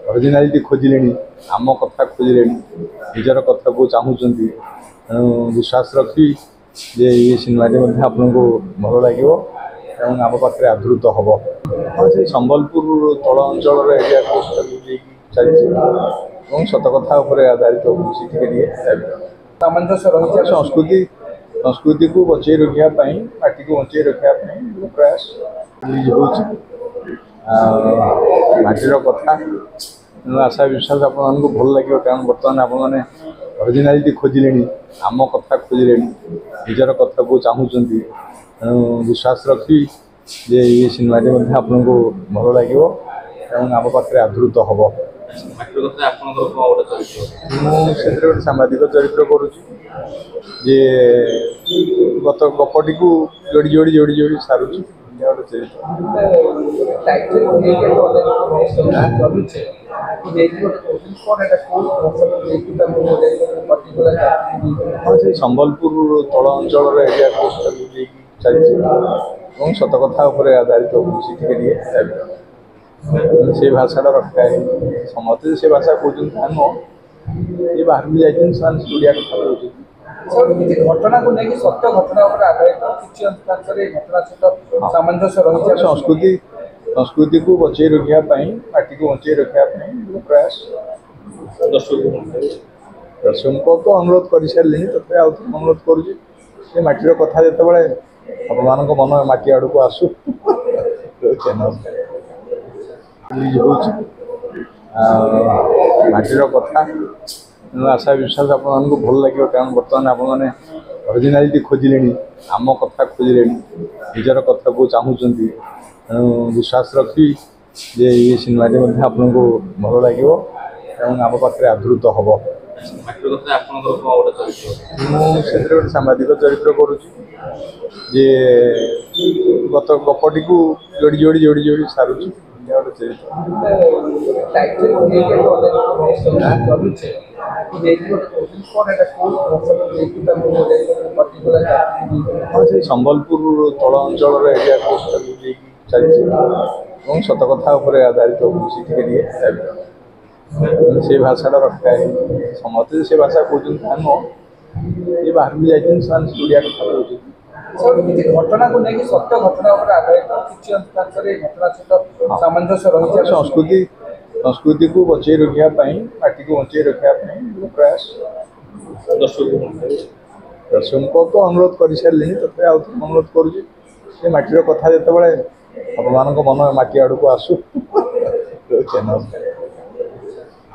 Originality ଖୋଜିଲେଣି, ଆମ କଥା ଖୋଜିଲେଣି, ନିଜର କଥାକୁ ଚାହୁଁଛନ୍ତି। ତେଣୁ ବିଶ୍ୱାସ ରଖି ଯେ ଏ ସିନେମାଟି ମଧ୍ୟ ଆପଣଙ୍କୁ ଭଲ ଲାଗିବ ଏବଂ ଆମ ପାଖରେ ଆଦୃତ ହେବ। ହଁ, ସେ ସମ୍ବଲପୁର ତଳ ଅଞ୍ଚଳର ଏରିଆକୁ ନେଇକି ଚାଲିଛି ଏବଂ ସତ କଥା ଉପରେ ଆଧାରିତ ହେଉଛି ଟିକେ ଟିକେ ସାମଞ୍ଜସ୍ୟ ରହିଛି ସଂସ୍କୃତିକୁ ବଞ୍ଚେଇ ରଖିବା ପାଇଁ, ମାଟିକୁ ବଞ୍ଚେଇ ରଖିବା ପାଇଁ ପ୍ରୟାସ ରିଲିଜ୍ ହେଉଛି। ମାଟିର କଥା ତେଣୁ ଆଶା ବିଶ୍ୱାସ ଆପଣମାନଙ୍କୁ ଭଲ ଲାଗିବ, କାରଣ ବର୍ତ୍ତମାନ ଆପଣମାନେ ଅରିଜିନାଲିଟି ଖୋଜିଲେଣି, ଆମ କଥା ଖୋଜିଲେଣି, ନିଜର କଥାକୁ ଚାହୁଁଛନ୍ତି। ତେଣୁ ବିଶ୍ୱାସ ରଖି ଯେ ଏ ସିନେମାଟି ମଧ୍ୟ ଆପଣଙ୍କୁ ଭଲ ଲାଗିବ ଏବଂ ଆମ ପାଖରେ ଆଦୃତ ହେବ। ମୁଁ ସେଥିରେ ଗୋଟେ ସାମ୍ବାଦିକ ଚରିତ୍ର କରୁଛି ଯେ ଗପଟିକୁ ଯୋଡ଼ି ସାରୁଛି। ହଁ, ସେ ସମ୍ବଲପୁର ତଳ ଅଞ୍ଚଳର ଏରିଆକୁ ନେଇକି ଚାଲିଛି ଏବଂ ସତ କଥା ଉପରେ ଆଧାରିତ ହେଉଛି ଟିକେ ଟିକେ ସେ ଭାଷାଟା ରଖାଏ। ସମସ୍ତେ ସେ ଭାଷା କହୁଛନ୍ତି ତାହା ନୁହଁ, ଯିଏ ବାହାରକୁ ଯାଇଛନ୍ତି ସେମାନେ ଓଡ଼ିଆ କଥା କହୁଛନ୍ତି। କିଛି ଘଟଣାକୁ ନେଇକି ସତ୍ୟ ଘଟଣା ଉପରେ ଆଧାରିତ କିଛି ଅଂଶରେ ଘଟଣା ସହିତ ସାମଞ୍ଜସ୍ୟ ରହିଛି। ସଂସ୍କୃତିକୁ ବଞ୍ଚେଇ ରଖିବା ପାଇଁ, ମାଟିକୁ ବଞ୍ଚେଇ ରଖିବା ପାଇଁ ପ୍ରୟାସ ଦର୍ଶକଙ୍କୁ ତ ଅନୁରୋଧ କରିସାରିଲିଣି, ତଥାପି ଆଉ ଥରେ ଅନୁରୋଧ କରୁଛି ଯେ ମାଟିର କଥା ଯେତେବେଳେ ଆପଣମାନଙ୍କ ମନ ମାଟି ଆଡ଼କୁ ଆସୁ ରିଲିଜ୍ ହେଉଛି। ମାଟିର କଥା ତେଣୁ ଆଶା ବିଶ୍ୱାସ ଆପଣମାନଙ୍କୁ ଭଲ ଲାଗିବ, କାରଣ ବର୍ତ୍ତମାନ ଆପଣମାନେ ଅରିଜିନାଲିଟି ଖୋଜିଲେଣି, ଆମ କଥା ଖୋଜିଲେଣି, ନିଜର କଥାକୁ ଚାହୁଁଛନ୍ତି। ତେଣୁ ବିଶ୍ୱାସ ରଖି ଯେ ଏ ସିନେମାଟି ମଧ୍ୟ ଆପଣଙ୍କୁ ଭଲ ଲାଗିବ ଏବଂ ଆମ ପାଖରେ ଆଦୃତ ହେବ। ମୁଁ ସେଥିରେ ଗୋଟେ ସାମ୍ବାଦିକ ଚରିତ୍ର କରୁଛି ଯେ ଗପଟିକୁ ଯୋଡ଼ି ସାରୁଛି। ହଁ, ସେ ସମ୍ବଲପୁର ତଳ ଅଞ୍ଚଳର ଏରିଆକୁ ନେଇକି ଚାଲିଛି ଏବଂ ସତ କଥା ଉପରେ ଆଧାରିତ ହେଉଛି ଟିକେ ଟିକେ ସେ ଭାଷାଟା ରଖାଏ। ସମସ୍ତେ ସେ ଭାଷା କହୁଛନ୍ତି ତାହା ନୁହଁ, ଯିଏ ବାହାରକୁ ଯାଇଛନ୍ତି ସେମାନେ ଓଡ଼ିଆ କଥା କହୁଛନ୍ତି। କିଛି ଘଟଣାକୁ ନେଇକି ସତ୍ୟ ଘଟଣା ଉପରେ ଆଧାରିତ କିଛି ଅଂଶରେ ଘଟଣା ସହିତ ସାମଞ୍ଜସ୍ୟ ରହିଛି। ସଂସ୍କୃତିକୁ ବଞ୍ଚେଇ ରଖିବା ପାଇଁ, ମାଟିକୁ ବଞ୍ଚେଇ ରଖିବା ପାଇଁ ପ୍ରୟାସ ଦର୍ଶକଙ୍କୁ ତ ଅନୁରୋଧ କରିସାରିଲିଣି, ତଥାପି ଆଉ ଥରେ ଅନୁରୋଧ କରୁଛି ଯେ ମାଟିର କଥା ଯେତେବେଳେ ଆପଣମାନଙ୍କ ମନ ମାଟି ଆଡ଼କୁ ଆସୁ।